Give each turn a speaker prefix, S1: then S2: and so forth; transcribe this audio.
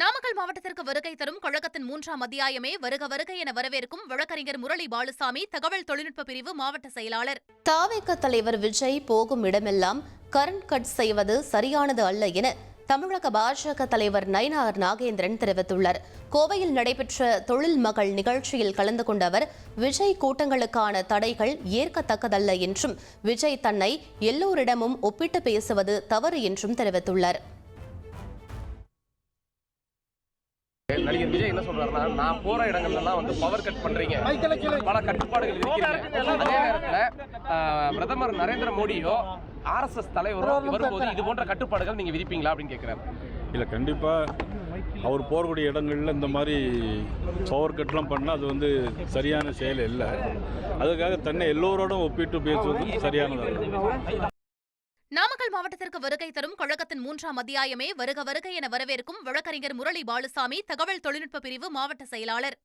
S1: நாமக்கல் மாவட்டத்திற்கு வருகை தரும் கழகத்தின் 3ஆம் அத்தியாயமே வருக வருக என வரவேற்கும் வழக்கறிஞர் முரளி பாலுசாமி, தகவல் தொழில்நுட்ப பிரிவு மாவட்ட செயலாளர்.
S2: தாவேக தலைவர் விஜய் போகும் இடமெல்லாம் கரண்ட் கட் செய்வது சரியானது அல்ல என தமிழக பாஜக தலைவர் நயினார் நாகேந்திரன் தெரிவித்துள்ளார். கோவையில் நடைபெற்ற தொழில் மகள் நிகழ்ச்சியில் கலந்து கொண்ட அவர், விஜய் கூட்டங்களுக்கான தடைகள் ஏற்கத்தக்கதல்ல என்றும், விஜய் தன்னை எல்லோரிடமும் ஒப்பிட்டு பேசுவது தவறு என்றும் தெரிவித்துள்ளார்.
S3: நடிகர் விஜய் என்ன சொல்றாருன்னா, நான் போற இடங்கள்லாம் பவர் கட் பண்றீங்க, பல கட்டுப்பாடுகள் இருக்கிறீங்க. அதே நேரத்துல பிரதமர் நரேந்திர மோடியோ RSS தலைவரோ வரும்போது இது போன்ற கட்டுப்பாடுகள் நீங்க விதிப்பீங்களா அப்படின்னு கேட்கிறாரு.
S4: இல்லை, கண்டிப்பாக அவர் போகக்கூடிய இடங்களில் இந்த மாதிரி பவர் கட்லாம் பண்ணால் அது சரியான செயல் இல்லை. அதுக்காக தன்னை எல்லோரோடும் ஒப்பிட்டு பேசுவது சரியானது.
S1: நாமக்கல் மாவட்டத்திற்கு வருகை தரும் கழகத்தின் 3ஆம் அத்தியாயமே வருக வருக என வரவேற்கும் வழக்கறிஞர் முரளி பாலுசாமி, தகவல் தொழில்நுட்ப பிரிவு மாவட்ட செயலாளர்.